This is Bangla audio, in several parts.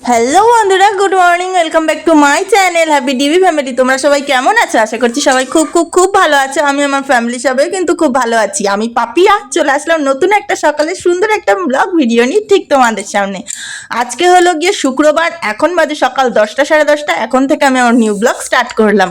হ্যালো বন্ধুরা, good morning, welcome back to my channel happy DB family. তোমরা সবাই কেমন আছো? আশা করছি সবাই খুব খুব খুব ভালো আছো। আমি আমার ফ্যামিলি সবাই কিন্তু খুব ভালো আছি। আমি পাপিয়া চলে আসলাম নতুন একটা সকালে সুন্দর একটা ব্লগ ভিডিও নিয়ে ঠিক তোমাদের সামনে। আজকে হলো গিয়ে শুক্রবার, এখন বাজে সকাল 10টা 10:30। এখন থেকে আমি আমার নিউ ব্লগ স্টার্ট করলাম।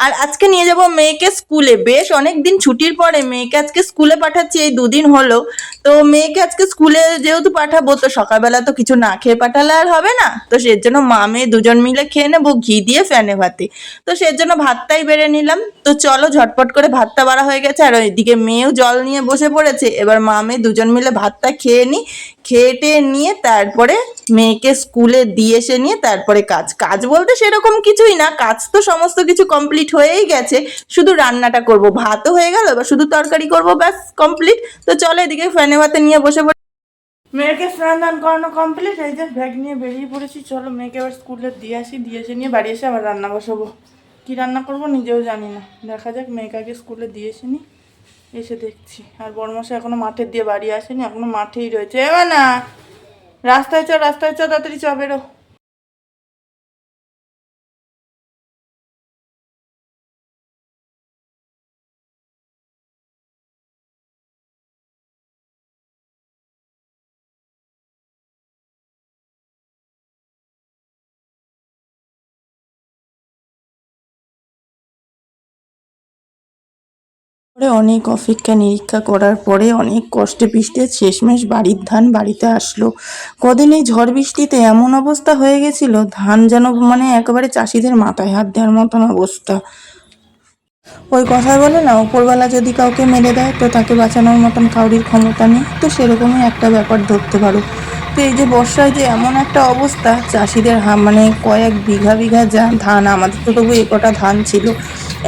আর আজকে নিয়ে যাব মেয়েকে স্কুলে। বেশ অনেক দিন ছুটির পরে মেয়েকে আজকে স্কুলে পাঠাচ্ছি, এই দুদিন হলো। তো মেয়েকে আজকে স্কুলে যেহেতু পাঠাবো, তো সকালবেলা তো কিছু না খেয়ে পাঠালে আর হবে না। তো সের জন্য মা মেয়ে দুজন মিলে খেয়ে নেবো ঘি দিয়ে ফ্যানে ভাতে। তো সের জন্য ভাতটাই বেড়ে নিলাম। তো চলো ঝটপট করে ভাতটা বাড়া হয়ে গেছে, আর ওইদিকে মেয়েও জল নিয়ে বসে পড়েছে। এবার মা মেয়ে দুজন মিলে ভাতটা খেয়ে নিই। খেয়ে টেয়ে নিয়ে তারপরে মেয়েকে স্কুলে দিয়ে এসে নিয়ে তারপরে কাজ কাজ বলতে সেরকম কিছুই না, কাজ তো সমস্ত কিছু কমপ্লিট হয়েই গেছে। শুধু রান্নাটা করব, ভাতও হয়ে গেল, এবার শুধু তরকারি করব, ব্যাস কমপ্লিট। তো চলো এদিকে ফ্যানে ভাতে নিয়ে বসে পড়ি। মেয়েকে স্নান দান করানো কমপ্লিট, এই যে ব্যাগ নিয়ে বেরিয়ে পড়েছি। চলো মেয়েকে এবার স্কুলে দিয়ে আসি, দিয়ে এসে নিয়ে বাড়ি এসে আবার রান্না বসাবো। কি রান্না করব নিজেও জানি না, দেখা যাক। মেয়েকে আগে স্কুলে দিয়ে এসে এসে দেখছি। আর বড়মশাই এখনো মাঠের দিয়ে বাড়ি আসেনি, এখনো মাঠেই রয়েছে। এবার না, রাস্তায় চ, রাস্তায় চ, তাড়াতাড়ি চ, বেরো। পরে অনেক অপেক্ষা নিরীক্ষা করার পরে অনেক কষ্টে পিষ্টে শেষমেশ বাড়ির ধান বাড়িতে আসলো। কদিন এই ঝড় বৃষ্টিতে এমন অবস্থা হয়ে গেছিল, ধান যেন মানে একেবারে চাষিদের মাথায় হাত দেওয়ার মতন অবস্থা। ওই কথায় বলে না, উপরওয়ালা যদি কাউকে মেরে দেয় তো তাকে বাঁচানোর মতন কাউরির ক্ষমতা নেই। তো সেরকমই একটা ব্যাপার ধরতে পারো। তো এই যে বর্ষায় যে এমন একটা অবস্থা, চাষিদের মানে কয়েক বিঘা বিঘা যা ধান, আমাদের তো তবু কটা ধান ছিল,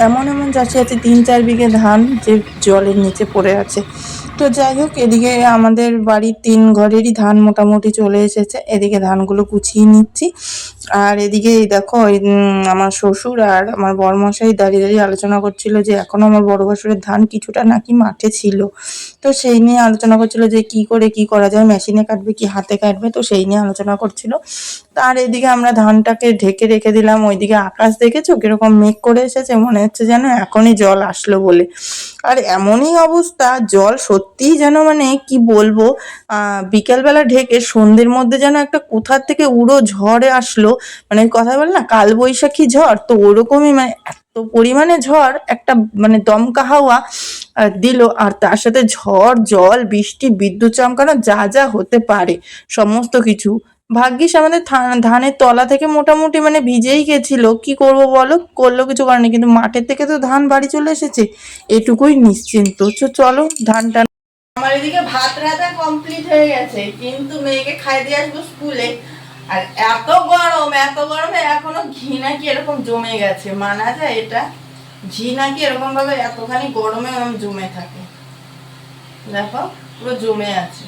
এমন এমন চাষি আছে 3-4 বিঘে ধান যে জলের নিচে পড়ে আছে। তো যাই হোক, এদিকে আমাদের বাড়ির 3 ঘরেরই ধান মোটামুটি চলে এসেছে। এদিকে ধানগুলো গুছিয়ে নিচ্ছি। আর এদিকে এই দেখো, আমার শ্বশুর আর আমার বড়মশাই দাঁড়িয়ে দাঁড়িয়ে আলোচনা করছিল যে এখনো আমার বড় ভাসুরের ধান কিছুটা নাকি মাঠে ছিল। তো সেই নিয়ে আলোচনা করছিল যে কি করে কি করা যায়, মেশিনে কাটবে কি হাতে কাটবে, তো সেই নিয়ে আলোচনা করছিল। তার এদিকে আমরা ধানটাকে ঢেকে রেখে দিলাম। ওইদিকে আকাশ দেখেছো কিরকম মেঘ করে এসেছে, মনে হচ্ছে যেন এখনই জল আসলো বলে। আর এমনই অবস্থা, জল সত্যিই যেন মানে কি বলবো, বিকেলবেলা ঢেকে সন্ধ্যের মধ্যে যেন একটা কোথার থেকে উড়ো ঝড়ে আসলো। মানে কথা বলে না কালবৈশাখী ঝড়, তো ওরকমই মানে এত পরিমাণে ঝড়, একটা মানে দমকা হাওয়া দিল। আর তার সাথে ঝড়, জল, বৃষ্টি, বিদ্যুৎ চমকানো, যা যা হতে পারে সমস্ত কিছু। ভাগ্যিস আমাদের ধানের তলা থেকে মোটামুটি মানে ভিজেই গেছিল। কি করব বলো, করলেও কিছু করেনি, কিন্তু মাঠের থেকে তো ধান বাড়ি চলে এসেছে, এটুকুই নিশ্চিন্ত। চলো ধান টান। আমার এদিকে ভাত রান্না কমপ্লিট হয়ে গেছে, কিন্তু মেয়েকে খাই দিয়ে আসবো স্কুলে। আর এত গরম, এত গরমে এখনো ঘি নাকি এরকম জমে গেছে, মানা যায় এটা? ঘি নাকি এরকম ভাবে এতখানি গরমে জমে থাকে, দেখো পুরো জমে আছে।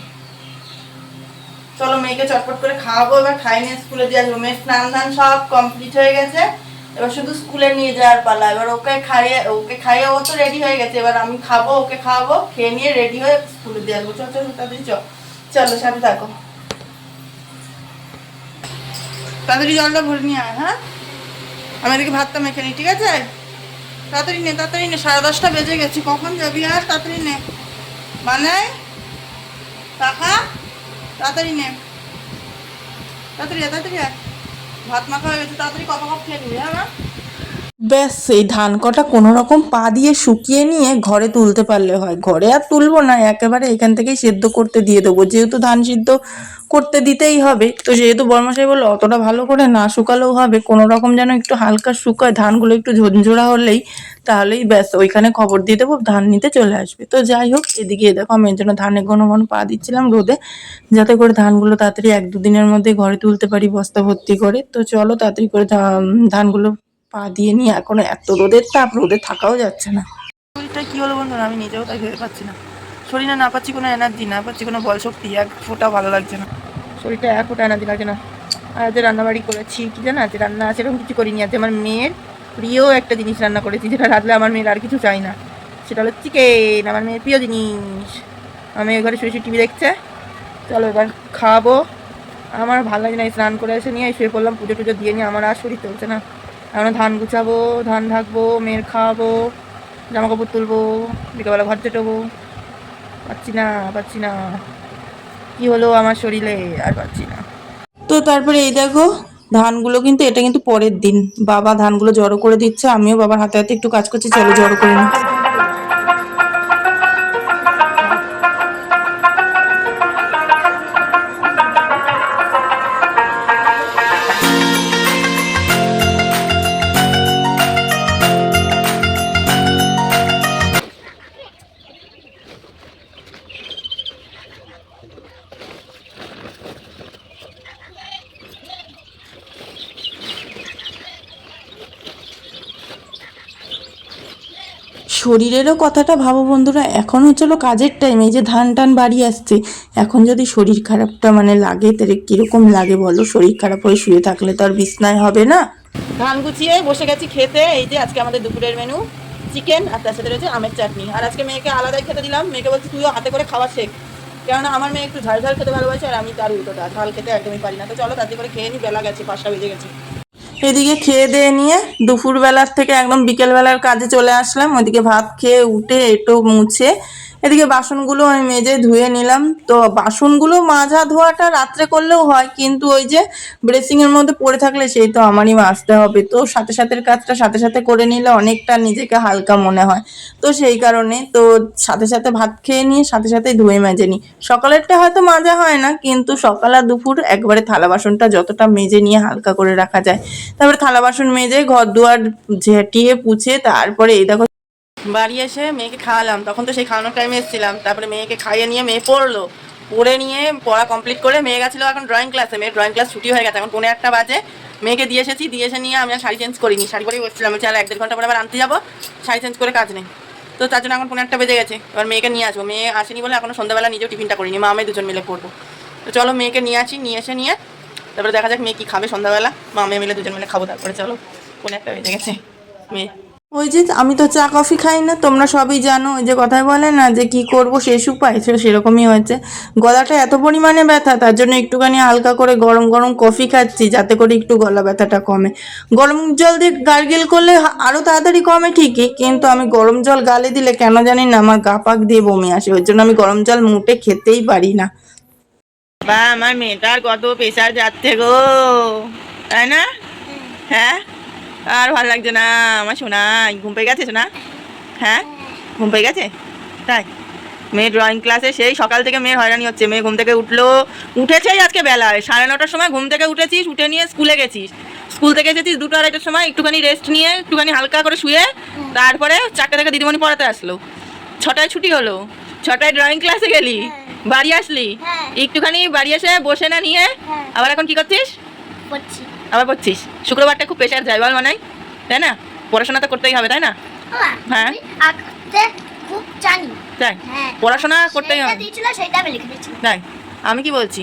চলো মেয়েকে চটপট করে খাওয়াবো, এবার খাই নিয়ে স্কুলে দিয়ে আসবো। মেয়ের স্নান ধান সব কমপ্লিট হয়ে গেছে, এবার শুধু স্কুলে নিয়ে যাওয়ার পালা। এবার ওকে খাইয়ে ও তো রেডি হয়ে গেছে, এবার আমি খাবো, ওকে খাওয়াবো, খেয়ে নিয়ে রেডি হয়ে স্কুলে দিয়ে আসবো। চলো চলো তাড়াতাড়ি চলো সাথে থাকো। তাড়াতাড়ি জলটা ভরে নিয়ে আয়, হ্যাঁ? আমি এদিকে ভাতটা মেখে নিই, ঠিক আছে? তাড়াতাড়ি নে, তাড়াতাড়ি নে, 10:30 বেজে গেছে। কখন যাবি আর? তাড়াতাড়ি নে, বানাই টাকা, তাড়াতাড়ি নে, তাড়াতাড়ি তাড়াতাড়ি ভাত মাখা হয়ে গেছে, তাড়াতাড়ি কত কাপ খেয়ে নিবি, হ্যাঁ? ব্যাস এই ধান কটা কোনো রকম পা দিয়ে শুকিয়ে নিয়ে ঘরে তুলতে পারলে হয়। ঘরে আর তুলবো না, একেবারে এখান থেকেই সেদ্ধ করতে দিয়ে দেবো, যেহেতু ধান সিদ্ধ করতে দিতেই হবে। তো যেহেতু বর্মশাই বললো অতটা ভালো করে না শুকালেও হবে, কোনো রকম যেন একটু হালকা শুকায়, ধানগুলো একটু ঝনঝোড়া হলেই তাহলেই ব্যাস ওইখানে খবর দিয়ে দেবো, ধান নিতে চলে আসবে। তো যাই হোক, এদিকে দেখো আমি এর জন্য ধানে ঘন ঘন পা দিচ্ছিলাম রোদে, যাতে করে ধানগুলো তাড়াতাড়ি 1-2 দিনের মধ্যে ঘরে তুলতে পারি বস্তা ভর্তি করে। তো চলো তাড়াতাড়ি করে ধানগুলো পা দিয়ে নিয়ে, এখন এত রোদের তাপ, রোদে থাকাও যাচ্ছে না। শরীরটা কি হলো বন্ধুরা, আমি নিজেও তাই ভেবে পাচ্ছি না। শরীরে না পাচ্ছি কোনো এনার্জি, না পাচ্ছি কোনো বল শক্তি, এক ফোঁটাও ভালো লাগছে না। শরীরটা এক ফোঁটা এনার্জি লাগছে না। আর আজ রান্নাবাড়ি করেছি কি জানো, আজ রান্না সেরকম কিছু করিনি। আজ আমার মেয়ের প্রিয় একটা জিনিস রান্না করেছি, যেটা রাঁধলে আমার মেয়ের আর কিছু চাই না। সেটা হলো চিকেন, আমার মেয়ের প্রিয় জিনিস। আমার মেয়ে ঘরে শুয়ে শুয়ে টিভি দেখছে। চলো এবার খাওয়াবো, আমার ভালো লাগে না, স্নান করে এসে নিয়ে শুয়ে পড়লাম, পুজো টুজো দিয়ে নিয়ে আমার আর শরীর চলছে না। এখন ধান গুছাবো, ধান ঢাকবো, মেয়ের খাওয়াবো, জামা কাপড় তুলবো, বিকেলবেলা ঘর চেটাবো। পাচ্ছি না কি হলো আমার শরীরে, আর পাচ্ছি না। তো তারপরে এই দেখো ধানগুলো, কিন্তু এটা কিন্তু পরের দিন বাবা ধানগুলো জড়ো করে দিচ্ছে, আমিও বাবার হাতে হাতে একটু কাজ করছি, চলো জড়ো করে নিই। শরীরেরও কথাটা ভাবো বন্ধুরা, এখন হচ্ছিল কাজের টাইম, এই যে ধান টান বাড়ি আসছে, এখন যদি শরীর খারাপটা মানে লাগে তাহলে কীরকম লাগে বলো? শরীর খারাপ হয়ে শুয়ে থাকলে তো আর বিছনায় হবে না। ধান গুছিয়ে বসে গেছি খেতে। এই যে আজকে আমাদের দুপুরের মেনু চিকেন, আর তার সাথে রয়েছে আমের চাটনি। আর আজকে মেয়েকে আলাদাই খেতে দিলাম, মেয়েকে বলছি তুইও হাতে করে খাওয়া শেখ, কেননা আমার মেয়ে একটু ঝাল ঝাল খেতে ভালোবাসে, আর আমি তার উল্টোটা, ঝাল খেতে একদমই পারি না। তো চলো তাড়াতাড়ি করে খেয়ে নিই, বেলা গেছে, 5টা বেজে গেছে। এদিকে খেয়ে দিয়ে নিয়ে দুপুরবেলার থেকে একদম বিকেলবেলার কাজে চলে আসলাম। ওইদিকে ভাত খেয়ে উঠে এটো মুছে এদিকে বাসনগুলো আমি মেজে ধুয়ে নিলাম। তো বাসনগুলো মাজা ধোয়াটা রাত্রে করলেও হয়, কিন্তু ওই যে ব্রেসিংয়ের মধ্যে পড়ে থাকলে সেই তো আমারই মাজতে হবে, তো সাথে সাথে কাজটা সাথে সাথে করে নিলে অনেকটা নিজেকে হালকা মনে হয়। তো সেই কারণে তো সাথে সাথে ভাত খেয়ে নিয়ে সাথে সাথে ধুয়ে মেজে নিই। সকালেরটা হয়তো মাজা হয় না, কিন্তু সকাল আর দুপুর একবারে থালা বাসনটা যতটা মেজে নিয়ে হালকা করে রাখা যায়। তারপরে থালা বাসন মেজে ঘর দুয়ার ঝেঁটিয়ে পুছে তারপরে এই দেখো বাড়ি এসে মেয়েকে খাওয়ালাম। তখন তো সেই খাওয়ানোর টাইমে এসেছিলাম। তারপরে মেয়েকে খাইয়ে নিয়ে মেয়ে পড়লো, পড়ে নিয়ে পড়া কমপ্লিট করে মেয়ে গেছিলো এখন ড্রয়িং ক্লাসে। মেয়ের ড্রয়িং ক্লাস ছুটি হয়ে গেছে, এখন 1:45 বাজে। মেয়েকে দিয়ে এসেছি, দিয়ে এসে নিয়ে আমি আর শাড়ি চেঞ্জ করিনি, শাড়ি পরেই বসছিলাম। আমি চাল 1-1.5 ঘন্টা পরে আবার আনতে যাবো, শাড়ি চেঞ্জ করে কাজ নেই। তো তার জন্য এখন 1:45 বেজে গেছে। এবার মেয়েকে নিয়ে আসবো, মেয়ে আসেনি বলে এখনো সন্ধ্যাবেলা নিজেও টিফিনটা করিনি, মা আমি দুজন মিলে করবো। তো চলো মেয়েকে নিয়ে আসি, নিয়ে এসে নিয়ে তারপরে দেখা যাক মেয়ে কী খাবে সন্ধ্যাবেলা, মা মেয়ে মিলে দুজন মিলে খাবো। তারপরে চলো 1:45 বেজে গেছে। মেয়ে ওই যে আমি তো চা কফি খাই না, তোমরা সবই জানো। ওই যে কথায় বলে না যে কি করব শেষ উপায়, সেরকমই হয়েছে। গলাটা এত পরিমাণে ব্যথা, তার জন্য একটুখানি হালকা করে গরম গরম কফি খাচ্ছি, যাতে করে একটু গলা ব্যথাটা কমে। গরম জল দিয়ে গার্গেল করলে আরও তাড়াতাড়ি কমে ঠিকই, কিন্তু আমি গরম জল গালে দিলে কেন জানি না আমার গা পাক দিয়ে বমি আসে, ওই জন্য আমি গরম জল মুটে খেতেই পারি না। বা আমার মেয়েটার কত প্রেশার যাচ্ছে গো, তাই না? হ্যাঁ, আর ভালো লাগছে না আমার সোনা। ঘুম পেয়ে গেছে সোনা? হ্যাঁ ঘুম পেয়ে গেছে তাই। মেয়ে ড্রয়িং ক্লাসে সেই সকাল থেকে মেয়ের হয়রানি হচ্ছে। মেয়ে ঘুম থেকে উঠেছেই আজকে বেলায় 9:30টার সময় ঘুম থেকে উঠেছিস, উঠে নিয়ে স্কুলে গেছিস, স্কুল থেকে এসেছিস 2:30টার সময়, একটুখানি রেস্ট নিয়ে একটুখানি হালকা করে শুয়ে তারপরে 4টে থেকে দিদিমণি পড়াতে আসলো, 6টায় ছুটি হলো, 6টায় ড্রয়িং ক্লাসে গেলি, বাড়ি আসলি, একটুখানি বাড়ি এসে বসে না নিয়ে আবার এখন কি করছিস? আবার পড়ছিস। শুক্রবারটা খুব প্রেশার যায় বল মনে হয়, তাই না? পড়াশোনা তো করতেই হবে, তাই না? হ্যাঁ খুব জানি, তাই পড়াশোনা করতেই হবে। তাই আমি কি বলছি,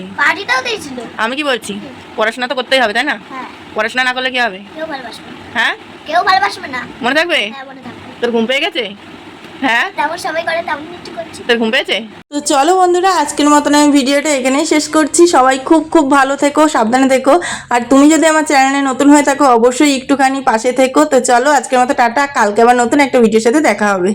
আমি কি বলছি, পড়াশোনা তো করতেই হবে, তাই না? পড়াশোনা না করলে কি হবে? হ্যাঁ কেউ ভালোবাসবে না, মনে থাকবে? তোর ঘুম পেয়ে গেছে? হ্যাঁ তেমন সবাই করে তেমন কিছু করছি। তোর ঘুম পেয়েছে? তো চলো বন্ধুরা, আজকের মতন আমি ভিডিওটা এখানেই শেষ করছি। সবাই খুব খুব ভালো থেকো, সাবধানে থেকো। আর তুমি যদি আমার চ্যানেলে নতুন হয়ে থাকো অবশ্যই একটুখানি পাশে থেকো। তো চলো আজকের মতো টাটা, কালকে আবার নতুন একটা ভিডিওর সাথে দেখা হবে।